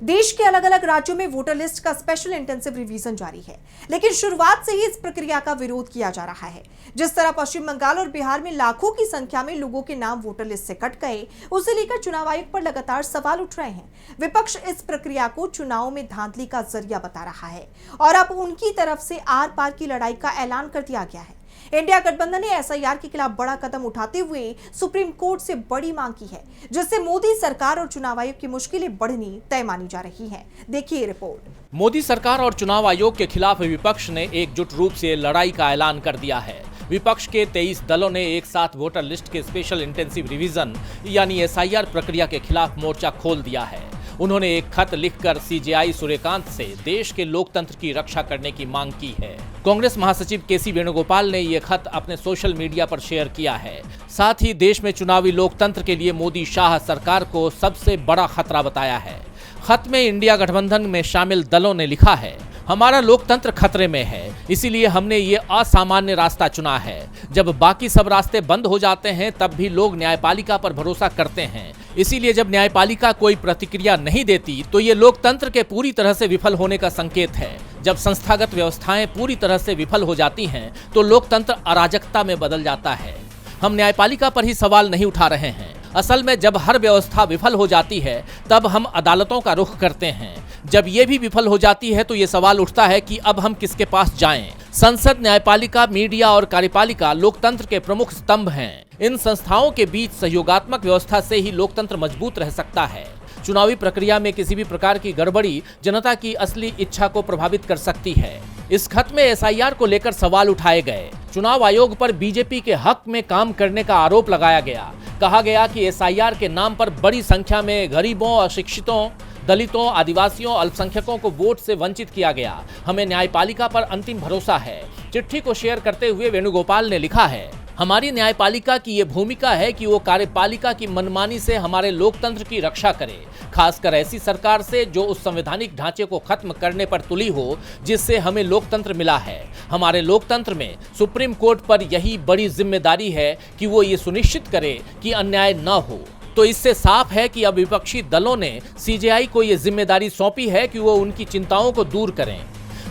देश के अलग अलग राज्यों में वोटर लिस्ट का स्पेशल इंटेंसिव रिवीजन जारी है, लेकिन शुरुआत से ही इस प्रक्रिया का विरोध किया जा रहा है। जिस तरह पश्चिम बंगाल और बिहार में लाखों की संख्या में लोगों के नाम वोटर लिस्ट से कट गए, उसे लेकर चुनाव आयोग पर लगातार सवाल उठ रहे हैं। विपक्ष इस प्रक्रिया को चुनाव में धांधली का जरिया बता रहा है और अब उनकी तरफ से आर पार की लड़ाई का ऐलान कर दिया गया है। इंडिया गठबंधन ने एसआईआर के खिलाफ बड़ा कदम उठाते हुए सुप्रीम कोर्ट से बड़ी मांग की है, जिससे मोदी सरकार और चुनाव आयोग की मुश्किलें बढ़नी तय मानी जा रही हैं। देखिए रिपोर्ट। मोदी सरकार और चुनाव आयोग के खिलाफ विपक्ष ने एकजुट रूप से लड़ाई का ऐलान कर दिया है। विपक्ष के 23 दलों ने एक साथ वोटर लिस्ट के स्पेशल इंटेंसिव रिवीजन यानी एसआईआर प्रक्रिया के खिलाफ मोर्चा खोल दिया है। उन्होंने एक खत लिखकर सीजेआई सूर्यकांत से देश के लोकतंत्र की रक्षा करने की मांग की है। कांग्रेस महासचिव केसी वेणुगोपाल ने ये खत अपने सोशल मीडिया पर शेयर किया है। साथ ही देश में चुनावी लोकतंत्र के लिए मोदी शाह सरकार को सबसे बड़ा खतरा बताया है। खत में इंडिया गठबंधन में शामिल दलों ने लिखा है, हमारा लोकतंत्र खतरे में है, इसीलिए हमने ये असामान्य रास्ता चुना है। जब बाकी सब रास्ते बंद हो जाते हैं तब भी लोग न्यायपालिका पर भरोसा करते हैं। इसीलिए जब न्यायपालिका कोई प्रतिक्रिया नहीं देती तो ये लोकतंत्र के पूरी तरह से विफल होने का संकेत है। जब संस्थागत व्यवस्थाएं पूरी तरह से विफल हो जाती हैं तो लोकतंत्र अराजकता में बदल जाता है। हम न्यायपालिका पर ही सवाल नहीं उठा रहे हैं। असल में जब हर व्यवस्था विफल हो जाती है तब हम अदालतों का रुख करते हैं। जब ये भी विफल हो जाती है तो ये सवाल उठता है कि अब हम किसके पास जाएं। संसद, न्यायपालिका, मीडिया और कार्यपालिका लोकतंत्र के प्रमुख स्तंभ हैं। इन संस्थाओं के बीच सहयोगात्मक व्यवस्था से ही लोकतंत्र मजबूत रह सकता है। चुनावी प्रक्रिया में किसी भी प्रकार की गड़बड़ी जनता की असली इच्छा को प्रभावित कर सकती है। इस खत में एसआईआर को लेकर सवाल उठाए गए। चुनाव आयोग पर बीजेपी के हक में काम करने का आरोप लगाया गया। कहा गया कि एसआईआर के नाम पर बड़ी संख्या में गरीबों, अशिक्षितों, दलितों, आदिवासियों, अल्पसंख्यकों को वोट से वंचित किया गया। हमें न्यायपालिका पर अंतिम भरोसा है। चिट्ठी को शेयर करते हुए वेणुगोपाल ने लिखा है, हमारी न्यायपालिका की ये भूमिका है कि वो कार्यपालिका की मनमानी से हमारे लोकतंत्र की रक्षा करे, खासकर ऐसी सरकार से जो उस संवैधानिक ढांचे को खत्म करने पर तुली हो जिससे हमें लोकतंत्र मिला है। हमारे लोकतंत्र में सुप्रीम कोर्ट पर यही बड़ी जिम्मेदारी है कि वो ये सुनिश्चित करे कि अन्याय न हो। तो इससे साफ है कि अब विपक्षी दलों ने सीजेआई को ये जिम्मेदारी सौंपी है कि वो उनकी चिंताओं को दूर करें।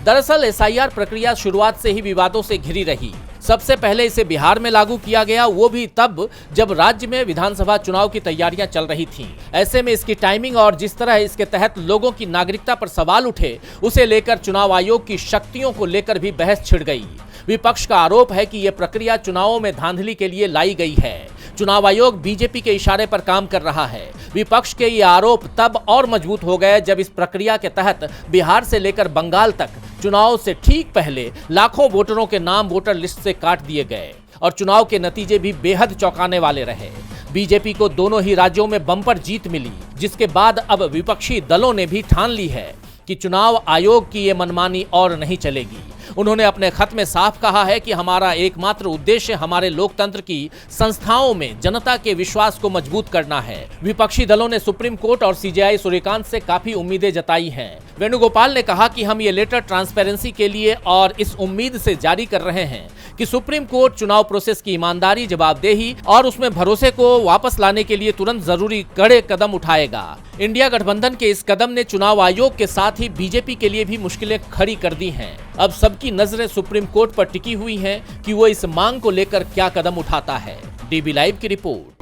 दरअसल एसआईआर प्रक्रिया शुरुआत से ही विवादों से घिरी रही। सबसे पहले इसे बिहार में लागू किया गया, वो भी तब जब राज्य में विधानसभा चुनाव की तैयारियां चल रही थीं। ऐसे में इसकी टाइमिंग और जिस तरह इसके तहत लोगों की नागरिकता पर सवाल उठे, उसे लेकर चुनाव आयोग की शक्तियों को लेकर भी बहस छिड़ गई। विपक्ष का आरोप है कि यह प्रक्रिया चुनावों में धांधली के लिए लाई गई है। चुनाव आयोग बीजेपी के इशारे पर काम कर रहा है। विपक्ष के ये आरोप तब और मजबूत हो गए जब इस प्रक्रिया के तहत बिहार से लेकर बंगाल तक चुनाव से ठीक पहले लाखों वोटरों के नाम वोटर लिस्ट से काट दिए गए और चुनाव के नतीजे भी बेहद चौंकाने वाले रहे। बीजेपी को दोनों ही राज्यों में बम्पर जीत मिली, जिसके बाद अब विपक्षी दलों ने भी ठान ली है कि चुनाव आयोग की ये मनमानी और नहीं चलेगी। उन्होंने अपने खत में साफ कहा है कि हमारा एकमात्र उद्देश्य हमारे लोकतंत्र की संस्थाओं में जनता के विश्वास को मजबूत करना है। विपक्षी दलों ने सुप्रीम कोर्ट और सीजेआई सूर्यकांत से काफी उम्मीदें जताई हैं। वेणुगोपाल ने कहा कि हम ये लेटर ट्रांसपेरेंसी के लिए और इस उम्मीद से जारी कर रहे हैं कि सुप्रीम कोर्ट चुनाव प्रोसेस की ईमानदारी, जवाबदेही और उसमें भरोसे को वापस लाने के लिए तुरंत जरूरी कड़े कदम उठाएगा। इंडिया गठबंधन के इस कदम ने चुनाव आयोग के साथ ही बीजेपी के लिए भी मुश्किलें खड़ी कर दी हैं। अब सबकी नजरें सुप्रीम कोर्ट पर टिकी हुई हैं कि वो इस मांग को लेकर क्या कदम उठाता है। डीबी लाइव की रिपोर्ट।